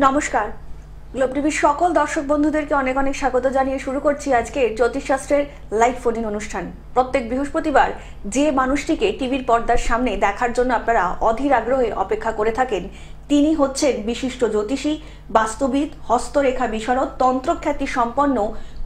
নমস্কার। গ্লোব টিভির সকল দর্শক বন্ধুদেরকে অনেক অনেক স্বাগত জানিয়ে শুরু করছি আজকে জ্যোতিষশাস্ত্রের লাইভ ফোন ইন অনুষ্ঠান। প্রত্যেক বৃহস্পতিবার যে মানুষটিকে টিভির পর্দার সামনে দেখার জন্য আপনারা অধীর আগ্রহে অপেক্ষা করে থাকেন, তিনি হচ্ছেন বিশিষ্ট জ্যোতিষী, বাস্তুবিদ, হস্তরেখা বিশারদ, তন্ত্রখ্যাতি সম্পন্ন,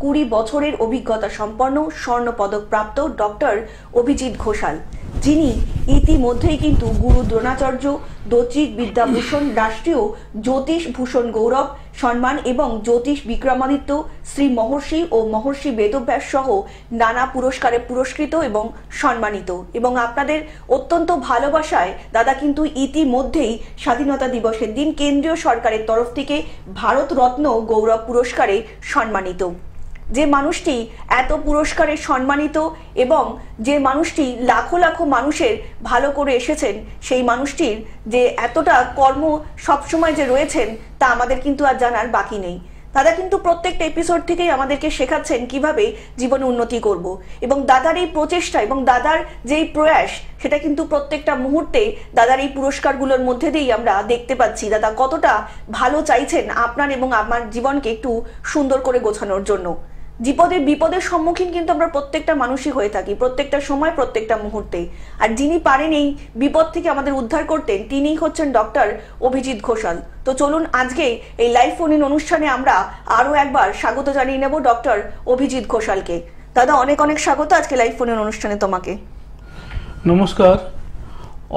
20 বছরের অভিজ্ঞতা সম্পন্ন, স্বর্ণ পদক প্রাপ্ত ডক্টর অভিজিৎ ঘোষাল, যিনি ইতিমধ্যেই কিন্তু গুরু দ্রোণাচার্য, দচিক বিদ্যাভূষণ, রাষ্ট্রীয় জ্যোতিষ ভূষণ গৌরব সম্মান এবং জ্যোতিষ বিক্রমাদিত্য, শ্রী মহর্ষি ও মহর্ষি বেদব্যাস সহ নানা পুরস্কারে পুরস্কৃত এবং সম্মানিত। এবং আপনাদের অত্যন্ত ভালোবাসায় দাদা কিন্তু ইতিমধ্যেই স্বাধীনতা দিবসের দিন কেন্দ্রীয় সরকারের তরফ থেকে ভারত রত্ন গৌরব পুরস্কারে সম্মানিত। যে মানুষটি এত পুরস্কারে সম্মানিত এবং যে মানুষটি লাখো লাখো মানুষের ভালো করে এসেছেন, সেই মানুষটির যে এতটা কর্ম সবসময় যে রয়েছেন তা আমাদের কিন্তু আর জানার বাকি নেই। দাদা কিন্তু প্রত্যেকটা এপিসোড থেকেই আমাদেরকে শেখাচ্ছেন কিভাবে জীবনে উন্নতি করব, এবং দাদার এই প্রচেষ্টা এবং দাদার যেই প্রয়াস সেটা কিন্তু প্রত্যেকটা মুহূর্তে দাদার এই পুরস্কারগুলোর মধ্যে দিয়েই আমরা দেখতে পাচ্ছি দাদা কতটা ভালো চাইছেন আপনার এবং আমার জীবনকে একটু সুন্দর করে গোছানোর জন্য। বিপদের সম্মুখীন কিন্তু আমরা প্রত্যেকটা মানুষই হয়ে থাকি, প্রত্যেকটা সময়, প্রত্যেকটা মুহূর্তে। আর যিনি পারেন এই বিপদ থেকে আমাদের উদ্ধার করতেন, তিনিই হচ্ছেন ডক্টর অভিজিৎ ঘোষাল। তো চলুন আজকে এই লাইভ ফোন ইন অনুষ্ঠানে আমরা আরো একবার স্বাগত জানিয়ে নেব ডক্টর অভিজিৎ ঘোষালকে। দাদা অনেক অনেক স্বাগত আজকে লাইভ ফোন ইন অনুষ্ঠানে তোমাকে। নমস্কার।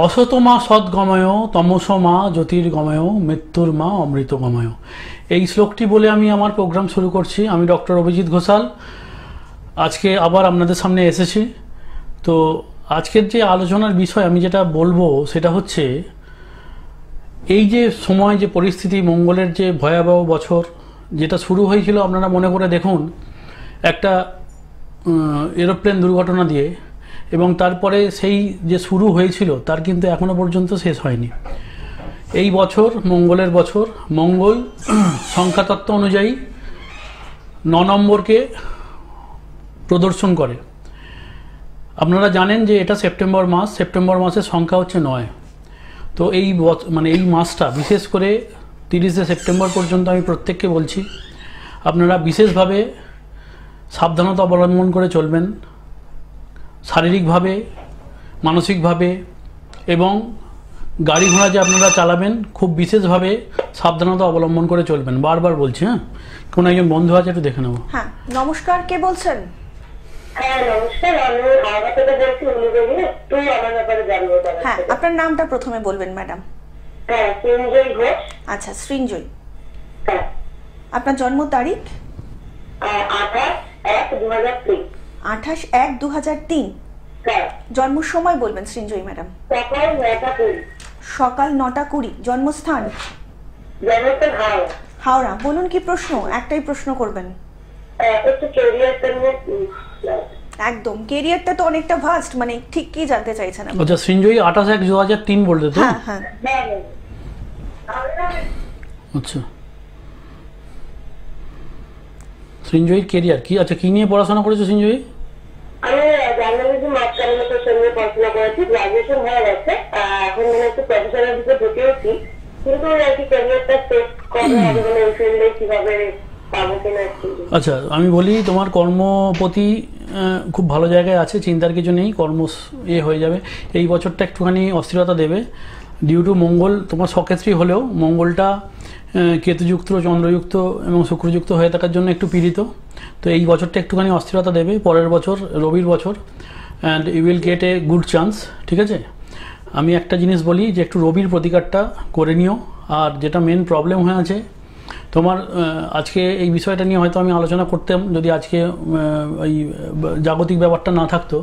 অসতমা সদ্গময়, তমসমা জ্যোতির্গময়, মৃত্যুর মা অমৃতগময়। এই শ্লোকটি বলে আমি আমার প্রোগ্রাম শুরু করছি। আমি ডক্টর অভিজিৎ ঘোষাল আজকে আবার আপনাদের সামনে এসেছি। তো আজকের যে আলোচনার বিষয় আমি যেটা বলবো সেটা হচ্ছে এই যে সময়, যে পরিস্থিতি, মঙ্গলের যে ভয়াবহ বছর যেটা শুরু হয়েছিল, আপনারা মনে করে দেখুন একটা এরোপ্লেন দুর্ঘটনা দিয়ে, এবং তারপরে সেই যে শুরু হয়েছিল তার কিন্তু এখনো পর্যন্ত শেষ হয়নি। এই বছর মঙ্গলের বছর। মঙ্গল সংখ্যাতত্ত্ব অনুযায়ী 9 নম্বরকে প্রদর্শন করে। আপনারা জানেন যে এটা সেপ্টেম্বর মাস, সেপ্টেম্বর মাসের সংখ্যা হচ্ছে 9। তো এই এই মাসটা বিশেষ করে 30শে সেপ্টেম্বর পর্যন্ত আমি প্রত্যেককে বলছি আপনারা বিশেষভাবে সাবধানতা অবলম্বন করে চলবেন, শারীরিকভাবে, মানসিকভাবে, এবং গাড়ি ঘোড়া যে আপনারা চালাবেন খুব বিশেষভাবে সাবধানতা অবলম্বন করে চলবেন। বারবার বলছি। হ্যাঁ, কোন একজন বন্ধু আছে, একটু দেখে নেব। হ্যাঁ নমস্কার, কে বলছেন? হ্যাঁ নমস্কার, আমি হাওড়া থেকে বলছি। তুই আমার ব্যাপারে জানবো। হ্যাঁ, আপনার নামটা প্রথমে বলবেন ম্যাডাম। হ্যাঁ, সৃঞ্জয় ঘোষ। আচ্ছা, সৃঞ্জয়। হ্যাঁ। আপনার জন্ম তারিখ? 28/1/2003। 28/1/2003। হ্যাঁ। জন্ম সময় বলবেন সৃঞ্জয় ম্যাডাম। সকাল 9:20। সকাল 9:20। জন্মস্থান? জন্মস্থান হাওড়া। হাওড়া। বলুন কি প্রশ্ন? একটাই প্রশ্ন করবেন। একটু ক্যারিয়ারটা নিয়ে। একদম, কেরিয়ারটা তো অনেকটা ভাস্ট, মানে ঠিক কি জানতে চাইছেন আপনি? আচ্ছা, সৃঞ্জয় 28/1/2003 বলতে তো? হ্যাঁ হ্যাঁ। আচ্ছা, সৃঞ্জয়ের কেরিয়ার কি? আচ্ছা, কি নিয়ে পড়াশোনা করেছো সৃঞ্জয়? আমি জার্নালিজম মাস কমিউনিকেশন নিয়ে পড়াশোনা করেছি, গ্রাজুয়েশন হয়ে গেছে। এখন মানে একটু প্রফেশনাল দিকে ঢুকেওছি, কিন্তু আর কি ক্যারিয়ারটা সেট কবে হবে, মানে এই ফিল্ডে কিভাবে পাবো কিনা। আচ্ছা, আমি বলি তোমার কর্মপতি খুব ভালো জায়গায় আছে, চিন্তার কিছু নেই। কর্ম হয়ে যাবে। এই বছরটা একটুখানি অস্থিরতা দেবে ডিউ টু মঙ্গল তোমার সক্ষেত্রী হলেও মঙ্গলটা কেতুযুক্ত, চন্দ্রযুক্ত এবং শুক্রযুক্ত হয়ে থাকার জন্য একটু পীড়িত। তো এই বছরটা একটুখানি অস্থিরতা দেবে। পরের বছর রবির বছর, and you will get a good chance. ঠিক আছে, আমি একটা জিনিস বলি যে একটু রবির প্রতিকারটা করে নিও। আর যেটা মেন প্রবলেম হয়ে আছে তোমার, আজকে এই বিষয়টা নিয়ে হয়তো আমি আলোচনা করতাম যদি আজকে এই জাগতিক ব্যাপারটা না থাকতো,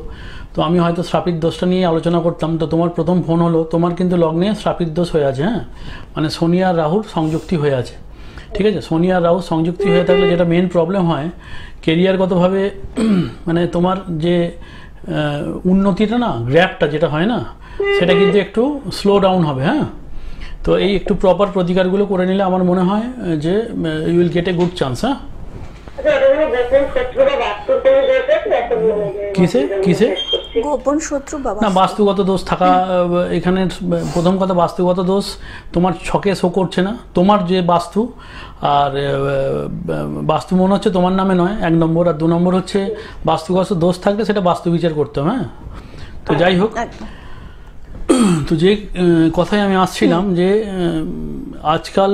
তো আমি হয়তো শ্রাপিত দোষটা নিয়ে আলোচনা করতাম। তো তোমার প্রথম ফোন হলো, তোমার কিন্তু লগ্নে শ্রাপিত দোষ হয়ে আছে। হ্যাঁ, মানে শনি আর রাহুর সংযুক্তি হয়ে আছে। ঠিক আছে, শনি আর রাহু সংযুক্তি হয়ে থাকলে যেটা মেন প্রবলেম হয় কেরিয়ারগতভাবে, মানে তোমার যে উন্নতিটা না, গ্র্যাপটা যেটা হয় না, সেটা কিন্তু একটু স্লো ডাউন হবে। হ্যাঁ, তো এই একটু প্রপার প্রতিকারগুলো করে নিলে আমার মনে হয় যে you will get a good chance. হ্যাঁ, আচ্ছা, ওটা কোনো গোপন শত্রু বা বাস্তুর কোনো দোষ আছে? এখন মানে যে কিসে? কিসে? শেষ করছি। গোপন শত্রু বাবা না, বাস্তুগত দোষ থাকা এখানে প্রথম কথা, বাস্তুগত দোষ তোমার ছকে শো করছে না, তোমার যে বাস্তু আর বাস্তু মনে হচ্ছে তোমার নামে নয়, 1 নম্বর। আর 2 নম্বর হচ্ছে বাস্তুগত দোষ থাকলে সেটা বাস্তু বিচার করতে হবে। হ্যাঁ, তো যাই হোক, একদম। তো যে কথায় আমি আসছিলাম যে আজকাল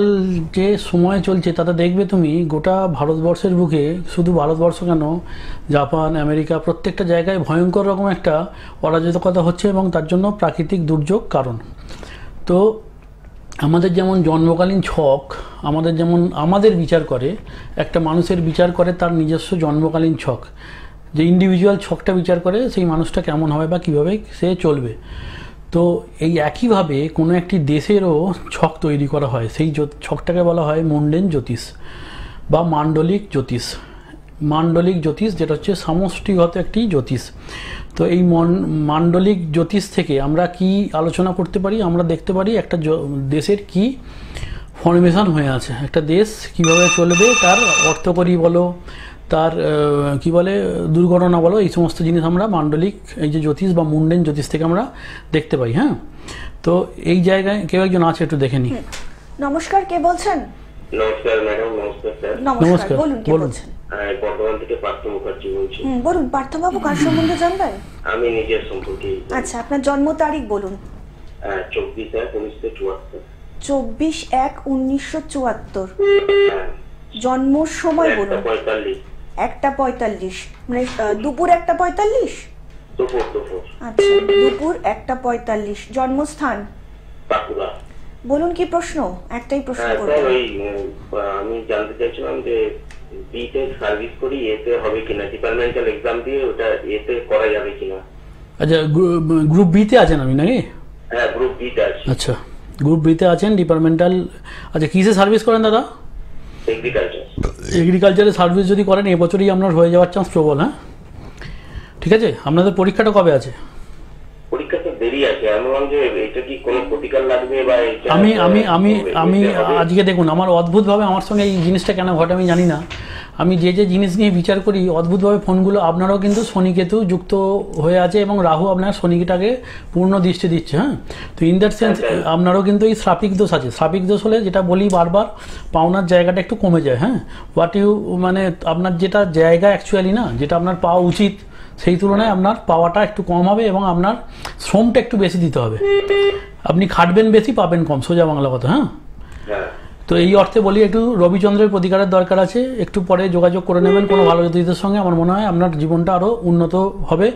যে সময় চলছে তাতে দেখবে তুমি গোটা ভারতবর্ষের বুকে, শুধু ভারতবর্ষ কেন, জাপান, আমেরিকা, প্রত্যেকটা জায়গায় ভয়ঙ্কর রকম একটা অরাজকতা হচ্ছে এবং তার জন্য প্রাকৃতিক দুর্যোগ কারণ। তো আমাদের যেমন জন্মকালীন ছক, আমাদের বিচার করে, একটা মানুষের বিচার করে তার নিজস্ব জন্মকালীন ছক, যে ইন্ডিভিজুয়াল ছকটা বিচার করে সেই মানুষটা কেমন হবে বা কীভাবে সে চলবে। তো এই একইভাবে কোনো একটি দেশেরও ছক তৈরি করা হয়, সেই ছকটাকে বলা হয় মুন্ডেন জ্যোতিষ বা মান্ডলিক জ্যোতিষ। মান্ডলিক জ্যোতিষ যেটা হচ্ছে সমষ্টিগত একটি জ্যোতিষ। তো এই মান্ডলিক জ্যোতিষ থেকে আমরা কি আলোচনা করতে পারি? আমরা দেখতে পারি একটা দেশের কি ফরমেশন হয়ে আছে, একটা দেশ কিভাবে চলবে, তার অর্থকরী বলো, তার কি বলে দুর্ঘটনা বলো, এই সমস্ত জিনিস আমরা মান্ডলিক এই যে জ্যোতিষ বা মুন্ডেন জ্যোতিষ থেকে আমরা দেখতে পাই। হ্যাঁ, তো এই জায়গায় কেউ একজন আছে, একটু দেখে নি। নমস্কার, কে বলছেন? নমস্কার ম্যাডাম। নমস্কার স্যার। নমস্কার, বলুন কে বলুন। বলছেন? বর্ধমান থেকে পার্থ মুখার্জি বলছি। বলুন পার্থবাবু, কার সম্বন্ধে জানবেন? আমি নিজের সম্পর্কে। আচ্ছা, আপনার জন্ম তারিখ বলুন। 24/1/1974। 24/1/1974। জন্ম সময় বলুন। 1:45। 1:45, মানে দুপুর 1:45? দুপুর। আচ্ছা, দুপুর 1:45। জন্মস্থান? বাঁকুড়া। বলুন কি প্রশ্ন? একটাই প্রশ্ন স্যার, করবেন। ওই আমি জানতে চাইছিলাম যে বিতে সার্ভিস করি এতে হবে কিনা, ডিপার্টমেন্টাল এক্সাম দিয়ে ওটা এতে করা যাবে কিনা। আচ্ছা, গ্রুপ বিতে আছেন আমি নাকি? হ্যাঁ, গ্রুপ বিতে আছে। আচ্ছা, গ্রুপ বিতে আছেন, ডিপার্টমেন্টাল। আচ্ছা, কিসে সার্ভিস করেন দাদা? এগ্রিকালচার। এগ্রিকালচারে সার্ভিস যদি করেন এবছরই আপনার হয়ে যাওয়ার চান্স প্রবল। হ্যাঁ, ঠিক আছে। আপনাদের পরীক্ষাটা কবে আছে? পরীক্ষা তো দেরি আছে। আমি বললাম যে এটা কি কোনো প্রতিকার লাগবে বা আমি আমি আমি আমি আজকে দেখুন, আমার অদ্ভুতভাবে আমার সঙ্গে এই জিনিসটা কেন ঘটে আমি জানি না। আমি যে জিনিস নিয়ে বিচার করি, অদ্ভুতভাবে ফোনগুলো, আপনারাও কিন্তু শনিকেতু যুক্ত হয়ে আছে এবং রাহু আপনার শনিটাকে পূর্ণ দৃষ্টি দিচ্ছে। হ্যাঁ, তো ইন দ্যাট সেন্স আপনারও কিন্তু এই শ্রাপিক দোষ আছে। শ্রাপিক দোষ হলে যেটা বলি বারবার, পাওনার জায়গাটা একটু কমে যায়। হ্যাঁ, মানে আপনার যেটা জায়গা অ্যাকচুয়ালি না, যেটা আপনার পাওয়া উচিত, সেই তুলনায় আপনার পাওয়াটা একটু কম হবে এবং আপনার শ্রমটা একটু বেশি দিতে হবে। আপনি খাটবেন বেশি, পাবেন কম, সোজা বাংলা কথা। হ্যাঁ, তো এই অর্থে বলি, একটু রবিচন্দ্রের প্রতিকারের দরকার আছে। একটু পরে যোগাযোগ করে নেবেন কোনো ভালো জ্যোতিষের সঙ্গে। আমার মনে হয় আপনার জীবনটা আরো উন্নত হবে।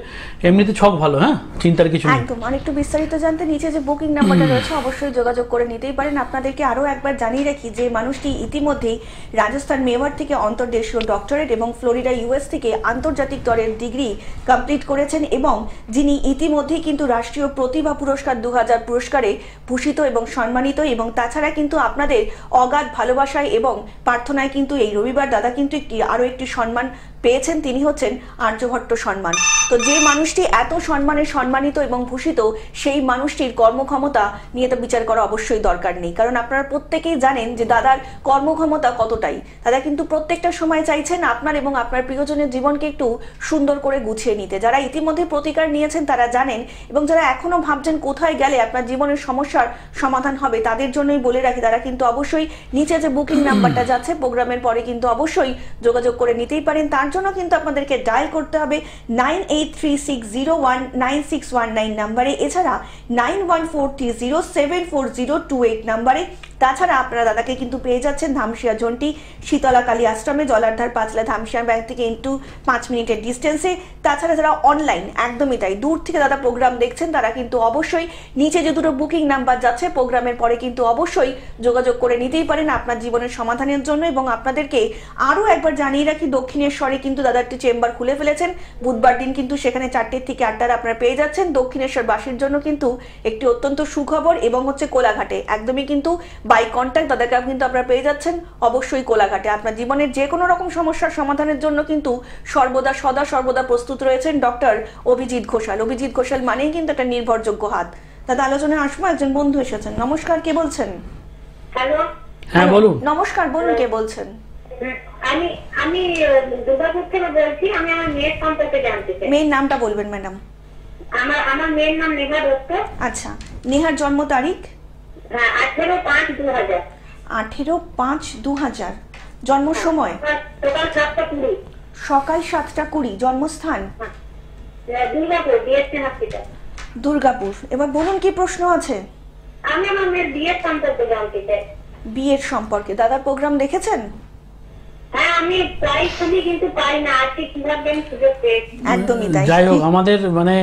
এমনিতে ছক ভালো। হ্যাঁ, চিন্তার কিছু নেই। একদম। আর একটু বিস্তারিত জানতে নিচে যে বুকিং নাম্বারটা রয়েছে অবশ্যই যোগাযোগ করে নিতেই পারেন। আপনাদেরকে আরও একবার জানিয়ে রাখি যে মানুষটি ইতিমধ্যেই রাজস্থান মেওয়ার থেকে অন্তর্দেশীয় ডক্টরেট এবং ফ্লোরিডা ইউএস থেকে আন্তর্জাতিক স্তরের ডিগ্রি কমপ্লিট করেছেন এবং যিনি ইতিমধ্যেই কিন্তু রাষ্ট্রীয় প্রতিভা পুরস্কার 2000 পুরস্কারে ভূষিত এবং সম্মানিত। এবং তাছাড়া কিন্তু আপনাদের অগাধ ভালোবাসায় এবং প্রার্থনায় কিন্তু এই রবিবার দাদা কিন্তু আরও একটি সম্মান পেয়েছেন। তিনি হচ্ছেন আর্যভট্ট সম্মান। তো যে মানুষটি এত সম্মানে সম্মানিত এবং ভূষিত, সেই মানুষটির কর্মক্ষমতা নিয়ে তো বিচার করা অবশ্যই দরকার নেই, কারণ আপনারা প্রত্যেকেই জানেন যে দাদার কর্মক্ষমতা কতটাই। দাদা কিন্তু প্রত্যেকটা সময় চাইছেন আপনার এবং আপনার প্রিয়জনের জীবনকে একটু সুন্দর করে গুছিয়ে নিতে। যারা ইতিমধ্যে প্রতিকার নিয়েছেন তারা জানেন, এবং যারা এখনো ভাবছেন কোথায় গেলে আপনার জীবনের সমস্যার সমাধান হবে, তাদের জন্যই বলে রাখি, তারা কিন্তু অবশ্যই নিচে যে বুকিং নাম্বারটা যাচ্ছে প্রোগ্রামের পরে কিন্তু অবশ্যই যোগাযোগ করে নিতেই পারেন। তার জন্য কিন্তু আপনাদেরকে ডায়াল করতে হবে 9836019619 নাম্বারে, এছাড়া 9143074028 নাম্বারে। তাছাড়া আপনারা দাদাকে কিন্তু পেয়ে যাচ্ছেন ধামশিয়া জন্টি শীতলা কালী আশ্রমে, জলার্ধার পাঁচলা ধামশিয়া ব্যাংক থেকে ইন্টু 5 মিনিটের ডিস্টেন্সে। তাছাড়া যারা অনলাইন, একদমই তাই, দূর থেকে দাদা প্রোগ্রাম দেখছেন, তারা কিন্তু অবশ্যই নিচে যে দুটো বুকিং নাম্বার যাচ্ছে প্রোগ্রামের পরে কিন্তু অবশ্যই যোগাযোগ করে নিতেই পারেন আপনার জীবনের সমাধানের জন্য। এবং আপনাদেরকে আরও একবার জানিয়ে রাখি, দক্ষিণেশ্বরে কিন্তু দাদা একটি চেম্বার খুলে ফেলেছেন। বুধবার দিন কিন্তু সেখানে 4টে থেকে 8টার আপনারা পেয়ে যাচ্ছেন। দক্ষিণেশ্বর বাসীর জন্য কিন্তু একটি অত্যন্ত সুখবর, এবং হচ্ছে কোলাঘাটে একদমই কিন্তু বাই কন্ট্যাক্ট দাদাকে কিন্তু আপনারা পেয়ে যাচ্ছেন অবশ্যই কোলাঘাটে। আপনার জীবনের যে কোনো রকম সমস্যার সমাধানের জন্য কিন্তু সর্বদা প্রস্তুত রয়েছেন ডক্টর অভিজিৎ ঘোষাল। অভিজিৎ ঘোষাল মানেই কিন্তু একটা নির্ভরযোগ্য হাত। দাদা আলোচনায় আসবো, একজন বন্ধু এসেছেন। নমস্কার, কে বলছেন? হ্যালো। হ্যাঁ, বলুন। নমস্কার, বলুন কে বলছেন? আমি আমি দুর্গাপুর থেকে বলছি। আমি আমার মেয়ের সম্পর্কে জানতে চাই। মেয়ের নামটা বলবেন ম্যাডাম। আমার মেয়ের নাম নেহা দত্ত। আচ্ছা, নেহার জন্ম তারিখ? হ্যাঁ, 18/5/2000। 18/5/2000। জন্ম সময়? সকাল 7:20। সকাল 7:20। জন্মস্থান? Durgapur DSC hospital. দুর্গাপুর। এবার বলুন কি প্রশ্ন আছে? আমি আমার মেয়ের বিয়ের সম্পর্কে জানতে চাই। বিয়ের সম্পর্কে। দাদার প্রোগ্রাম দেখেছেন? হ্যাঁ, আমি প্রায় শুনি কিন্তু পাই না। আজকে কিভাবে আমি সুযোগ পেয়েছি। একদমই তাই। যাই হোক, আমাদের মানে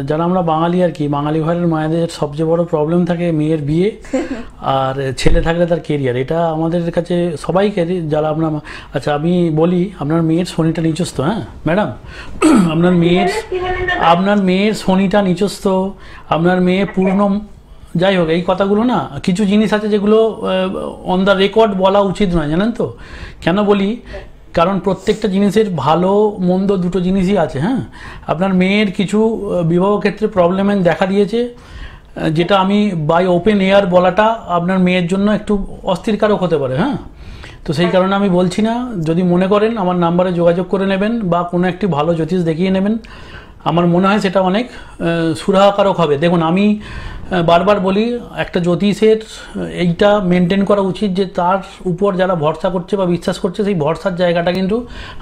যারা আমরা বাঙালি আর কি, বাঙালি ঘরের মায়েদের সবচেয়ে বড় প্রবলেম থাকে মেয়ের বিয়ে আর ছেলে থাকলে তার কেরিয়ার। এটা আমাদের কাছে সবাইকে যারা আমরা। আচ্ছা আমি বলি, আপনার মেয়ের শনিটা নিচস্থ। হ্যাঁ ম্যাডাম, আপনার মেয়ের শনিটা নিচস্থ, আপনার মেয়ে পূর্ণ। যাই হোক, এই কথাগুলো না, কিছু জিনিস আছে যেগুলো অন দ্য রেকর্ড বলা উচিত নয়, জানেন তো কেন বলি? কারণ প্রত্যেকটা জিনিসের ভালো মন্দ দুটো জিনিসই আছে। হ্যাঁ, আপনার মেয়ের কিছু বিবাহ ক্ষেত্রে প্রবলেম দেখা দিয়েছে, যেটা আমি বাই ওপেন এয়ার বলাটা আপনার মেয়ের জন্য একটু অস্থিরকারক হতে পারে। হ্যাঁ, তো সেই কারণে আমি বলছি না। যদি মনে করেন আমার নাম্বারে যোগাযোগ করে নেবেন বা কোনো একটি ভালো জ্যোতিষ দেখিয়ে নেবেন, আমার মনে হয় সেটা অনেক সুরাহাকারক হবে। দেখুন, আমি বারবার বলি, একটা জ্যোতিষের এইটা মেনটেন করা উচিত যে তার উপর যারা ভরসা করছে বা বিশ্বাস করছে, সেই ভরসার জায়গাটা কিন্তু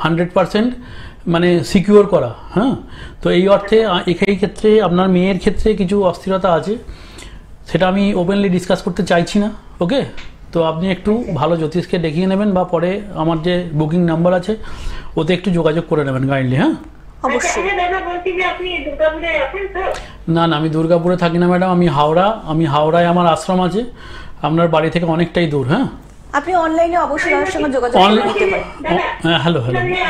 100% মানে সিকিউর করা। হ্যাঁ, তো এই অর্থে এই ক্ষেত্রে আপনার মেয়ের ক্ষেত্রে কিছু অস্থিরতা আছে, সেটা আমি ওপেনলি ডিসকাস করতে চাইছি না। ওকে, তো আপনি একটু ভালো জ্যোতিষকে দেখিয়ে নেবেন বা পরে আমার যে বুকিং নাম্বার আছে ওতে একটু যোগাযোগ করে নেবেন কাইন্ডলি। হ্যাঁ, অবশ্যই। দাদা বলছি যে আপনি দুর্গাপুরে আছেন তো? না না, আমি দুর্গাপুরে থাকি না ম্যাডাম, আমি হাওড়ায় আমার আশ্রম আছে। আপনার বাড়ি থেকে অনেকটাই দূর। হ্যাঁ, আপনি অনলাইনে অবশ্যই আমার সঙ্গে যোগাযোগ করে নিতে পারেন। হ্যাঁ, হ্যালো।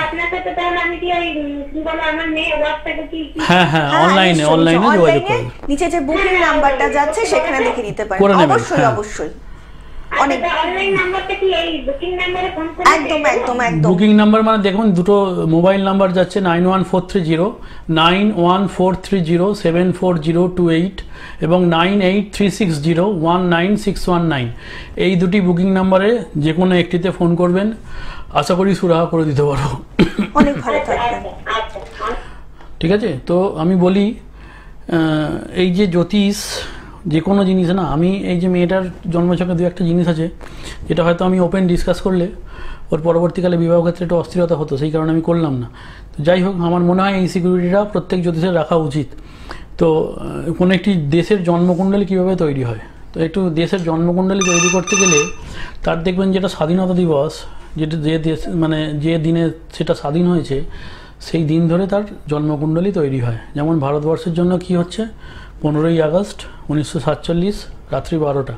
আপনার সাথে তাহলে আমি কি ওই কি বলে আমার মেয়ে হোয়াটসঅ্যাপে কি হ্যাঁ, অনলাইনে যোগাযোগ করুন। নিচে যে বুকিং নাম্বারটা যাচ্ছে সেখানে দেখে নিতে পারেন। করে নেবেন, অবশ্যই হ্যাঁ। অবশ্যই। অনেক অনলাইন নাম্বারটা কি এই বুকিং নম্বরে ফোন করে? একদম একদম একদম। বুকিং নাম্বার মানে দেখুন, দুটো মোবাইল নাম্বার যাচ্ছে, 9143074028 এবং 9836019619। এই দুটি বুকিং নাম্বারে যে কোনো একটিতে ফোন করবেন, আশা করি সুরাহা করে দিতে পারবো। অনেক ভালো থাকবেন। আচ্ছা। ঠিক আছে, তো আমি বলি, এই যে জ্যোতিষ যে কোনো জিনিস না, আমি এই যে মেয়েটার জন্মছকে দু একটা জিনিস আছে যেটা হয়তো আমি ওপেন ডিসকাস করলে ওর পরবর্তীকালে বিবাহ ক্ষেত্রে একটু অস্থিরতা হতো, সেই কারণে আমি করলাম না। তো যাই হোক, আমার মনে হয় এই সিকিউরিটিটা প্রত্যেক জ্যোতিষের রাখা উচিত। তো কোনো একটি দেশের জন্মকুণ্ডলী কীভাবে তৈরি হয়, তো একটু দেশের জন্মকুণ্ডলী তৈরি করতে গেলে তার দেখবেন যেটা স্বাধীনতা দিবস, যেটা যে দেশ মানে যে দিনে সেটা স্বাধীন হয়েছে সেই দিন ধরে তার জন্মকুণ্ডলী তৈরি হয়। যেমন ভারতবর্ষের জন্য কি হচ্ছে, 15ই আগস্ট 1947 রাত্রি 12টা,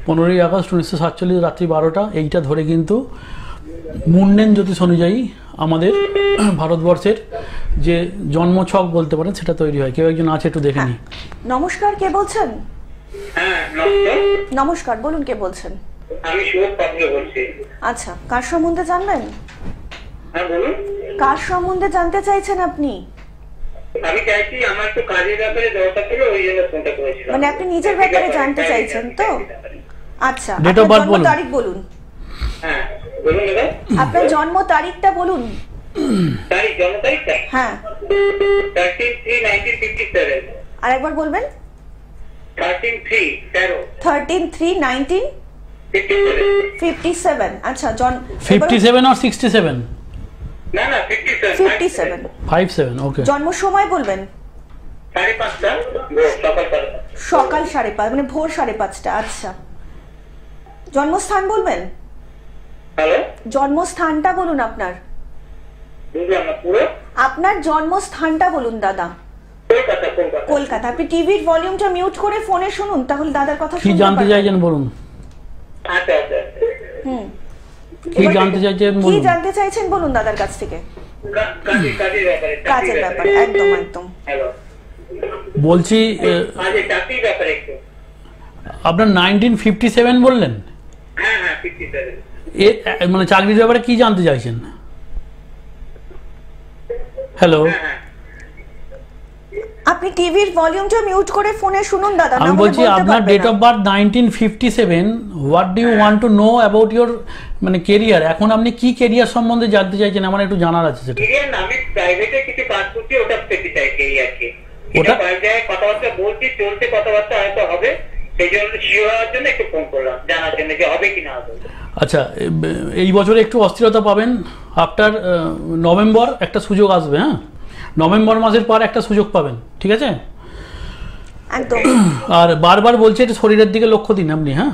15ই আগস্ট 1947 রাত্রি 12টা, এইটা ধরে কিন্তু মুন্ডেন জ্যোতিষ অনুযায়ী আমাদের ভারতবর্ষের যে জন্মছক বলতে পারেন সেটা তৈরি হয়। কেউ একজন আছে, একটু দেখে নিই। নমস্কার, কে বলছেন? হ্যাঁ, নমস্কার। নমস্কার, বলুন কে বলছেন? আমি সুবোধ পাত্র বলছি। আচ্ছা, কার সম্বন্ধে জানবেন? হ্যাঁ বলুন। কার সম্বন্ধে জানতে চাইছেন আপনি? আমি চাইছি, আমার একটু কাজের ব্যাপারে দরকার ছিল, ওই জন্য ফোনটা করেছিলাম। মানে আপনি নিজের ব্যাপারে জানতে চাইছেন তো? আচ্ছা, Date of আপনার birth জন্ম বলুন। তারিখ বলুন। হ্যাঁ বলুন দাদা। আপনার জন্ম তারিখটা বলুন। জন্ম তারিখটা হ্যাঁ, 13/3/1957। আরেকবার বলবেন। 13/3/1957। আচ্ছা, 57 or 67? না 57। 57। 57, ওকে। জন্ম সময় বলবেন। 5:30 সকাল 5:30। সকাল 5:30 মানে ভোর 5:30। আচ্ছা, জন্মস্থান বলবেন। হ্যালো, জন্মস্থানটা বলুন আপনার। বুঝলাম না পুরো। আপনার জন্মস্থানটা বলুন দাদা। কলকাতা। কলকাতা। আপনি টিভির ভলিউমটা মিউট করে ফোনে শুনুন, তাহলে দাদার কথা কি শুনতে জানতে পারবেন। চাইছেন বলুন। আচ্ছা। হুম, কি জানতে চাইছেন কি বলুন। জানতে চাইছেন বলুন দাদার কাছ থেকে। কাজের ব্যাপারে। কাজের ব্যাপারে, একদম একদম। হ্যালো, বলছি চাকরির ব্যাপারে একটু। আপনার 1957 বললেন, হ্যাঁ 57। মানে চাকরির ব্যাপারে কি জানতে চাইছেন? হ্যালো, আপনি টিভির ভলিউমটা মিউট করে ফোনে শুনুন দাদা, আমি বলছি আপনার date of birth 1957, what do you want to know about your মানে কেরিয়ার? এখন আপনি কি কেরিয়ার সম্বন্ধে জানতে চাইছেন? আমার একটু জানার আছে সেটা। কেরিয়ার না, আমি প্রাইভেটে কিছু কাজ করছি, ওটা পেতে চাই কেরিয়ারকে। ওটা বাইরে কথাবার্তা বলছি, চলছে, কথাবার্তা হয়তো হবে, সেই জন্য শিওর হওয়ার জন্য একটু ফোন করলাম, জানার জন্য যে হবে কিনা হবে। আচ্ছা, এই বছরে একটু অস্থিরতা পাবেন। আফটার নভেম্বর একটা সুযোগ আসবে, হ্যাঁ, নভেম্বর মাসের পর একটা সুযোগ পাবেন, ঠিক আছে? একদম। আর বারবার বলছি এটা শরীরের দিকে লক্ষ্য দিন আপনি, হ্যাঁ।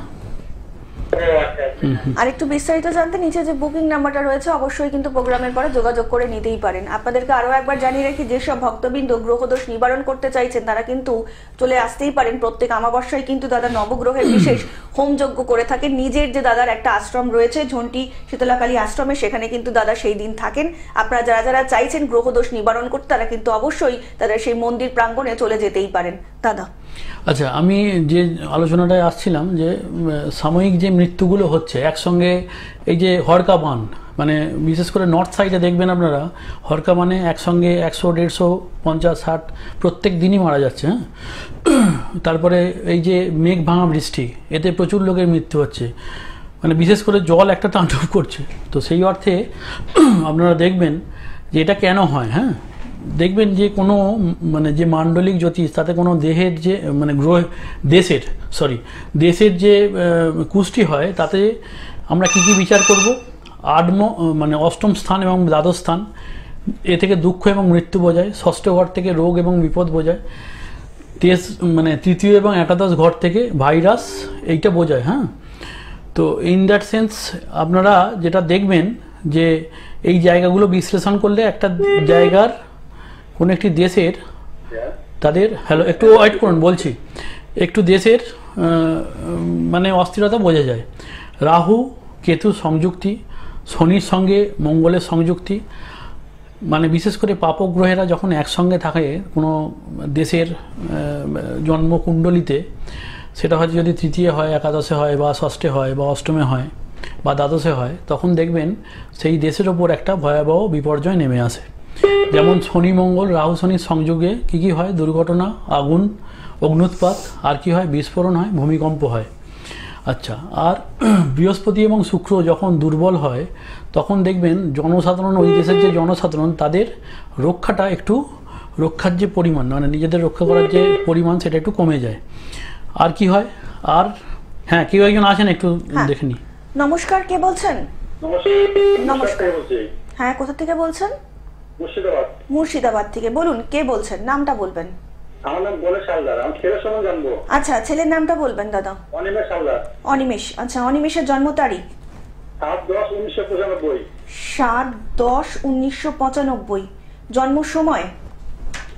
আর একটু বিস্তারিত জানতে নিচে যে বুকিং নাম্বারটা রয়েছে অবশ্যই কিন্তু প্রোগ্রামের পরে যোগাযোগ করে নিতেই পারেন। আপনাদেরকে আরো একবার জানিয়ে রাখি, যেসব ভক্তবৃন্দ গ্রহদোষ নিবারণ করতে চাইছেন তারা কিন্তু চলে আসতেই পারেন। প্রত্যেক অমাবস্যায় কিন্তু দাদা নবগ্রহের বিশেষ হোমযজ্ঞ করে থাকেন। নিজের যে দাদার একটা আশ্রম রয়েছে ঝন্টি শীতলাকালী আশ্রমে, সেখানে কিন্তু দাদা সেই দিন থাকেন। আপনারা যারা যারা চাইছেন গ্রহদোষ নিবারণ করতে তারা কিন্তু অবশ্যই তাদের সেই মন্দির প্রাঙ্গণে চলে যেতেই পারেন দাদা। আচ্ছা, আমি যে আলোচনাটায় আসছিলাম যে সাময়িক যে মৃত্যুগুলো হচ্ছে একসঙ্গে, এই যে হরকা বান, মানে বিশেষ করে নর্থ সাইডে দেখবেন আপনারা, হরকা মানে একসঙ্গে 100, 150, 50, 60 প্রত্যেক দিনই মারা যাচ্ছে, হ্যাঁ। তারপরে এই যে মেঘ ভাঙা বৃষ্টি, এতে প্রচুর লোকের মৃত্যু হচ্ছে, মানে বিশেষ করে জল একটা তাণ্ডব করছে। তো সেই অর্থে আপনারা দেখবেন যে এটা কেন হয়, হ্যাঁ। দেখবেন যে কোনো মানে যে মান্ডলিক জ্যোতিষ, তাতে কোনো দেহের যে মানে দেশের যে কুষ্টি হয়, তাতে আমরা কি কি বিচার করব? মানে অষ্টম স্থান এবং দ্বাদশ স্থান, এ থেকে দুঃখ এবং মৃত্যু বোঝায়। ষষ্ঠ ঘর থেকে রোগ এবং বিপদ বোঝায়। মানে তৃতীয় এবং একাদশ ঘর থেকে ভাইরাস, এইটা বোঝায়, হ্যাঁ। তো ইন দ্যাট সেন্স আপনারা যেটা দেখবেন যে এই জায়গাগুলো বিশ্লেষণ করলে একটা জায়গার কোনো একটি দেশের তাদের, হ্যালো একটু ওয়েট করুন বলছি, একটু দেশের মানে অস্থিরতা বোঝা যায়। রাহু কেতু সংযুক্তি, শনির সঙ্গে মঙ্গলের সংযুক্তি, মানে বিশেষ করে পাপগ্রহেরা যখন একসঙ্গে থাকে কোনো দেশের জন্মকুণ্ডলিতে, সেটা হয়তো যদি তৃতীয় হয়, একাদশে হয়, বা ষষ্ঠে হয়, বা অষ্টমে হয়, বা দ্বাদশে হয়, তখন দেখবেন সেই দেশের ওপর একটা ভয়াবহ বিপর্যয় নেমে আসে। যেমন শনি মঙ্গল রাহু শনির সংযোগে কি কি হয়? দুর্ঘটনা, আগুন, অগ্নুৎপাত, আর কি হয়? বিস্ফোরণ হয়, ভূমিকম্প হয়। আচ্ছা, আর বৃহস্পতি এবং শুক্র যখন দুর্বল হয়, তখন দেখবেন জনসাধারণ, ওই দেশের যে জনসাধারণ, তাদের রক্ষার যে পরিমাণ, মানে নিজেদের রক্ষা করার যে পরিমাণ, সেটা একটু কমে যায়। আর কি হয়? আর হ্যাঁ, কেউ একজন আছেন, একটু দেখে নি। নমস্কার, কে বলছেন? নমস্কার। হ্যাঁ, কোথা থেকে বলছেন? মুর্শিদাবাদ থেকে। বলুন, কে বলছেন? নামটা বলবেন। আমার নাম বলে সালদার। আমি ছেলের সম্বন্ধে জানবো। আচ্ছা, ছেলের নামটা বলবেন দাদা। অনিমেষ সালদার। অনিমেষ। আচ্ছা, অনিমেষের জন্ম তারিখ 7/10/1995। 7/10/1995। জন্ম সময়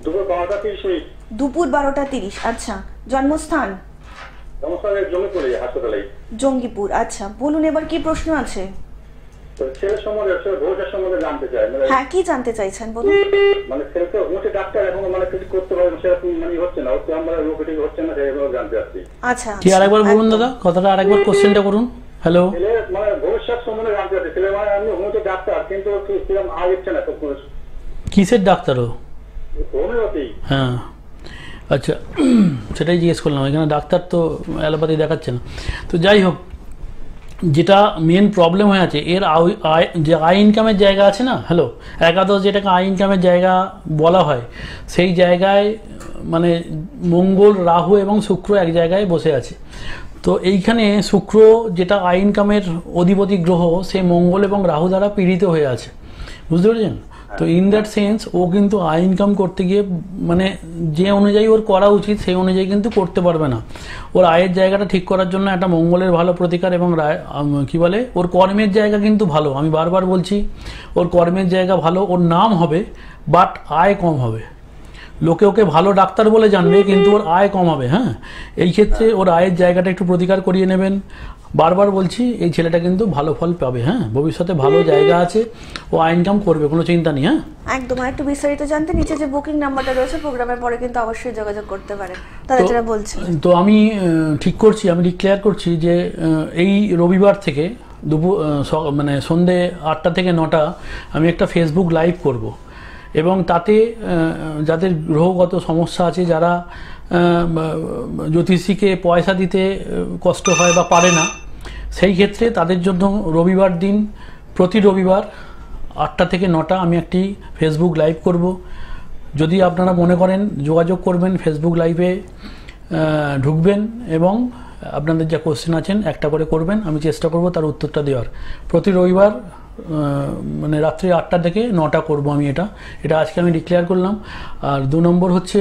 দুপুর 12:30। দুপুর 12:30। আচ্ছা, জন্মস্থান জঙ্গিপুরে হাসপাতালে। জঙ্গিপুর। আচ্ছা, বলুন এবার কি প্রশ্ন আছে? ছেলের সম্বন্ধে, ভবিষ্যৎ সম্বন্ধে জানতে চাই। হ্যাঁ, কি জানতে চাইছেন বলুন। মানে ছেলে তো হচ্ছে ডাক্তার, এখন মানে কিছু করতে পারে সেরকম মানে হচ্ছে না, ওর তো আমরা রোগ হচ্ছে না, সেগুলো জানতে চাচ্ছি। আচ্ছা, কি আরেকবার বলুন দাদা, কথাটা আরেকবার কোশ্চেনটা করুন। হ্যালো, ছেলে মানে ভবিষ্যৎ সম্বন্ধে জানতে চাচ্ছি। ছেলে মানে আমি হচ্ছে ডাক্তার, কিন্তু কিরকম আসছে না। কিসের ডাক্তার ও? হোমিওপ্যাথি। হ্যাঁ, আচ্ছা, সেটাই জিজ্ঞেস করলাম। এখানে ডাক্তার তো অ্যালোপ্যাথি দেখাচ্ছে না। তো যাই হোক, যেটা মেন প্রবলেম হয়ে আছে, এর যে আয় ইনকামের জায়গা আছে না, হ্যালো, একাদশ যেটাকে আয় ইনকামের জায়গা বলা হয়, সেই জায়গায় মানে মঙ্গল, রাহু এবং শুক্র এক জায়গায় বসে আছে। তো এইখানে শুক্র, যেটা আয় ইনকামের অধিপতি গ্রহ, সে মঙ্গল এবং রাহু দ্বারা পীড়িত হয়ে আছে, বুঝতে পেরেছেন? তো ইন দ্যাট সেন্স ও কিন্তু আয় ইনকাম করতে গিয়ে মানে যে অনুযায়ী ওর করা উচিত সেই অনুযায়ী কিন্তু করতে পারবে না। ওর আয়ের জায়গাটা ঠিক করার জন্য একটা মঙ্গলের ভালো প্রতিকার, এবং কি বলে, ওর কর্মের জায়গা কিন্তু ভালো। আমি বারবার বলছি, ওর কর্মের জায়গা ভালো, ওর নাম হবে, বাট আয় কম হবে। লোকে ওকে ভালো ডাক্তার বলে জানবে, কিন্তু ওর আয় কম হবে। হ্যাঁ, এই ক্ষেত্রে ওর আয়ের জায়গাটা একটু প্রতিকার করিয়ে নেবেন। বারবার বলছি, এই ছেলেটা কিন্তু ভালো ফল পাবে। হ্যাঁ, ভবিষ্যতে ভালো জায়গা আছে, ও আয় ইনকাম করবে, কোনো চিন্তা নেই। হ্যাঁ, একদম। একটু বিস্তারিত জানতে নিচে যে বুকিং নাম্বারটা রয়েছে প্রোগ্রামের পরে কিন্তু অবশ্যই যোগাযোগ করতে পারেন তারা যারা বলছেন। তো আমি ঠিক করছি, আমি ডিক্লেয়ার করছি যে এই রবিবার থেকে দুপুর মানে সন্ধ্যে 8টা থেকে 9টা আমি একটা ফেসবুক লাইভ করব। এবং তাতে যাদের গ্রহগত সমস্যা আছে, যারা জ্যোতিষীকে পয়সা দিতে কষ্ট হয় বা পারে না, সেই ক্ষেত্রে তাদের জন্য রবিবার দিন, প্রতি রবিবার 8টা থেকে 9টা আমি একটি ফেসবুক লাইভ করব। যদি আপনারা মনে করেন যোগাযোগ করবেন, ফেসবুক লাইভে ঢুকবেন এবং আপনাদের যা কোশ্চেন আছেন একটা করে করবেন, আমি চেষ্টা করব তার উত্তরটা দেওয়ার। প্রতি রবিবার মানে রাত্রি 8টা থেকে 9টা করব আমি, এটা আজকে আমি ডিক্লেয়ার করলাম। আর 2 নম্বর হচ্ছে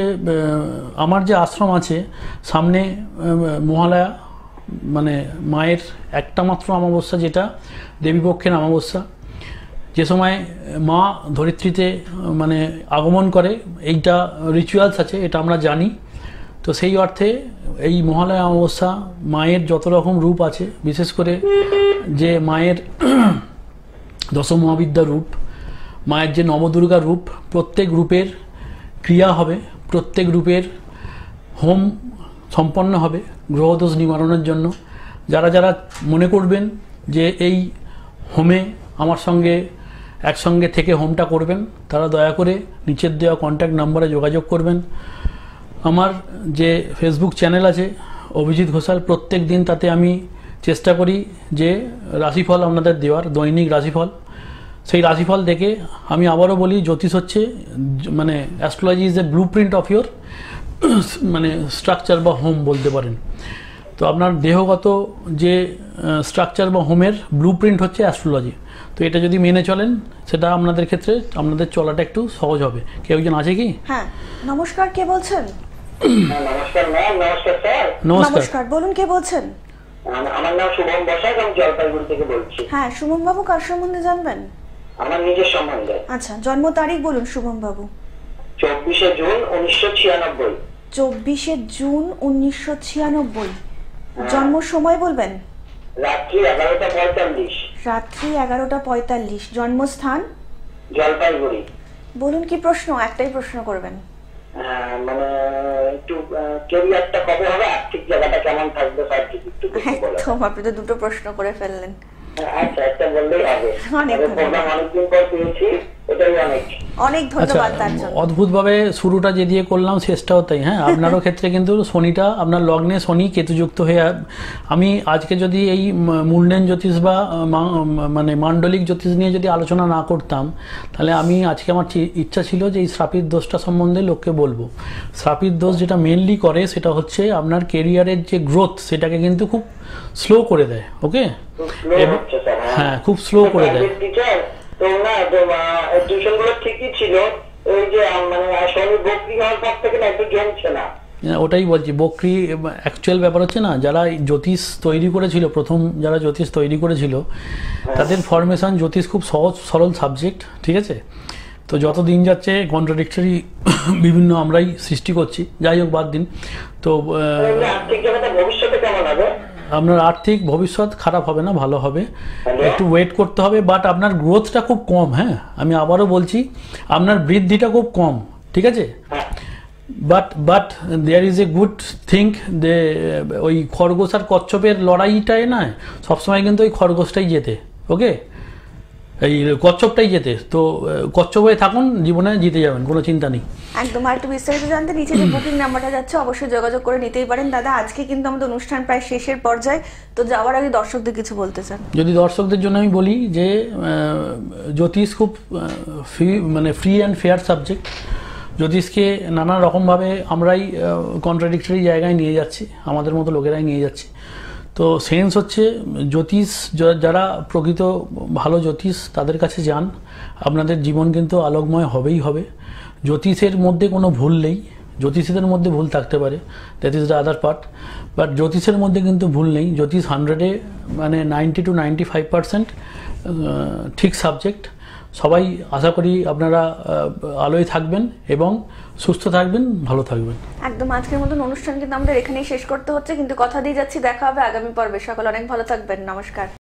আমার যে আশ্রম আছে সামনে মহালয়া, মানে মায়ের একটা মাত্র অমাবস্যা, যেটা দেবীপক্ষের অমাবস্যা, যে সময় মা ধরিত্রীতে মানে আগমন করে, এইটা রিচুয়ালস আছে, এটা আমরা জানি। তো সেই অর্থে এই মহালয়া অমাবস্যা মায়ের যত রকম রূপ আছে, বিশেষ করে যে মায়ের দশমহাবিদ্যা রূপ, মায়ের যে নবদুর্গা রূপ, প্রত্যেক রূপের ক্রিয়া হবে, প্রত্যেক রূপের হোম সম্পন্ন হবে গ্রহদোষ নিবারণের জন্য। যারা যারা মনে করবেন যে এই হোমে আমার সঙ্গে একসঙ্গে থেকে হোমটা করবেন, তারা দয়া করে নিচের দেওয়া কন্ট্যাক্ট নাম্বারে যোগাযোগ করবেন। আমার যে ফেসবুক চ্যানেল আছে অভিজিৎ ঘোষাল, প্রত্যেক দিন তাতে আমি চেষ্টা করি যে রাশিফল আপনাদের দেওয়ার, দৈনিক রাশিফল। সেই রাশিফল দেখে আমি আবারও বলি, জ্যোতিষ হচ্ছে মানে astrology is a blue print of your মানে স্ট্রাকচার বা হোম বলতে পারেন। তো আপনার দেহগত যে স্ট্রাকচার বা হোমের ব্লু প্রিন্ট হচ্ছে অ্যাস্ট্রোলজি। তো এটা যদি মেনে চলেন, সেটা আপনাদের ক্ষেত্রে আপনাদের চলাটা একটু সহজ হবে। কেউ একজন আছে কি? হ্যাঁ, নমস্কার, কে বলছেন? নমস্কার ম্যাম। নমস্কার স্যার। নমস্কার, বলুন কে বলছেন? আমার নাম শুভম বসাক, আমি জলপাইগুড়ি থেকে বলছি। হ্যাঁ, শুভম বাবু, কার সম্বন্ধে জানবেন? আমার নিজের সম্বন্ধে। আচ্ছা, জন্ম তারিখ বলুন শুভম বাবু। 24শে জুন 1996। 24শে জুন 1996। জন্ম সময় বলবেন? রাত্রি 11:45। রাত্রি 11:45। জন্মস্থান? জলপাইগুড়ি। বলুন কি প্রশ্ন? একটাই প্রশ্ন করবেন। মানে একটু ক্যারিয়ারটা কবে হবে, আর্থিক জায়গাটা কেমন থাকবে স্যার, একটু বলেন। একদম, আপনি তো দুটো প্রশ্ন করে ফেললেন। আচ্ছা, একটা বললেই হবে। অনেক প্রোগ্রাম অনেকদিন পর পেয়েছি, এটাই অনেক অনেক ধন্যবাদ তার জন্য। অদ্ভুতভাবে শুরুটা যে দিয়ে করলাম শেষটাও তাই। হ্যাঁ, আপনারও ক্ষেত্রে কিন্তু শনিটা আপনার লগ্নে শনি কেতুযুক্ত হয়ে, আমি আজকে যদি এই মুন্ডেন জ্যোতিষ বা মানে মান্ডলিক জ্যোতিষ নিয়ে যদি আলোচনা না করতাম, তাহলে আমি আজকে আমার ইচ্ছা ছিল যে এই শ্রাপিত দোষটা সম্বন্ধে লোককে বলবো। শ্রাপিত দোষ যেটা মেনলি করে সেটা হচ্ছে আপনার কেরিয়ারের যে গ্রোথ, সেটাকে কিন্তু খুব স্লো করে দেয়। ওকে, হ্যাঁ, খুব স্লো করে দেয়। তো না, টিউশন গুলো ঠিকই ছিল, ওই যে মানে শনি বকরি হওয়ার পর থেকে না একটু জমছে না। ওটাই বলছি, বকরি অ্যাকচুয়াল ব্যাপার হচ্ছে না, যারা জ্যোতিষ তৈরি করেছিল, প্রথম যারা জ্যোতিষ তৈরি করেছিল, তাদের ফরমেশন জ্যোতিষ খুব সহজ সরল সাবজেক্ট, ঠিক আছে? তো যত দিন যাচ্ছে কন্ট্রাডিক্টরি বিভিন্ন আমরাই সৃষ্টি করছি। যাই হোক, বাদ দিন। তো ভবিষ্যতে কেমন হবে? আপনার আর্থিক ভবিষ্যৎ খারাপ হবে না, ভালো হবে। একটু ওয়েট করতে হবে, বাট আপনার গ্রোথটা খুব কম। হ্যাঁ, আমি আবারও বলছি, আপনার বৃদ্ধিটা খুব কম, ঠিক আছে? But there is a good think, যে ওই খরগোশ আর কচ্ছপের লড়াইটাই না, সবসময় কিন্তু ওই খরগোশটাই জেতে। ওকে, এই কচ্ছপটাই জেতে। তো কচ্ছপ হয়ে থাকুন, জীবনে জিতে যাবেন, কোনো চিন্তা নেই। একদম। আর একটু বিস্তারিত জানতে নিচে যে বুকিং নাম্বারটা যাচ্ছে, অবশ্যই যোগাযোগ করে নিতেই পারেন। দাদা, আজকে কিন্তু আমাদের অনুষ্ঠান প্রায় শেষের পর্যায়ে, তো যাওয়ার আগে দর্শকদের কিছু বলতে চান? যদি দর্শকদের জন্য আমি বলি যে জ্যোতিষ খুব ফ্রি অ্যান্ড ফেয়ার সাবজেক্ট। জ্যোতিষকে নানা রকমভাবে আমরাই কন্ট্রাডিক্টরি জায়গায় নিয়ে যাচ্ছি, আমাদের মতো লোকেরাই নিয়ে যাচ্ছি। তো সেন্স হচ্ছে, জ্যোতিষ যারা প্রকৃত ভালো জ্যোতিষ, তাদের কাছে যান, আপনাদের জীবন কিন্তু আলোকময় হবেই হবে। জ্যোতিষের মধ্যে কোনো ভুল নেই, জ্যোতিষীদের মধ্যে ভুল থাকতে পারে, that is the other part, but জ্যোতিষের মধ্যে কিন্তু ভুল নেই। জ্যোতিষ 100-এ মানে 90 to 95% ঠিক সাবজেক্ট। সবাই আশা করি আপনারা আলোয় থাকবেন এবং সুস্থ থাকবেন, ভালো থাকবেন। একদম। আজকের মতন অনুষ্ঠান কিন্তু আমাদের এখানেই শেষ করতে হচ্ছে, কিন্তু কথা দিয়ে যাচ্ছি, দেখা হবে আগামী পর্বে। সকল অনেক ভালো থাকবেন। নমস্কার।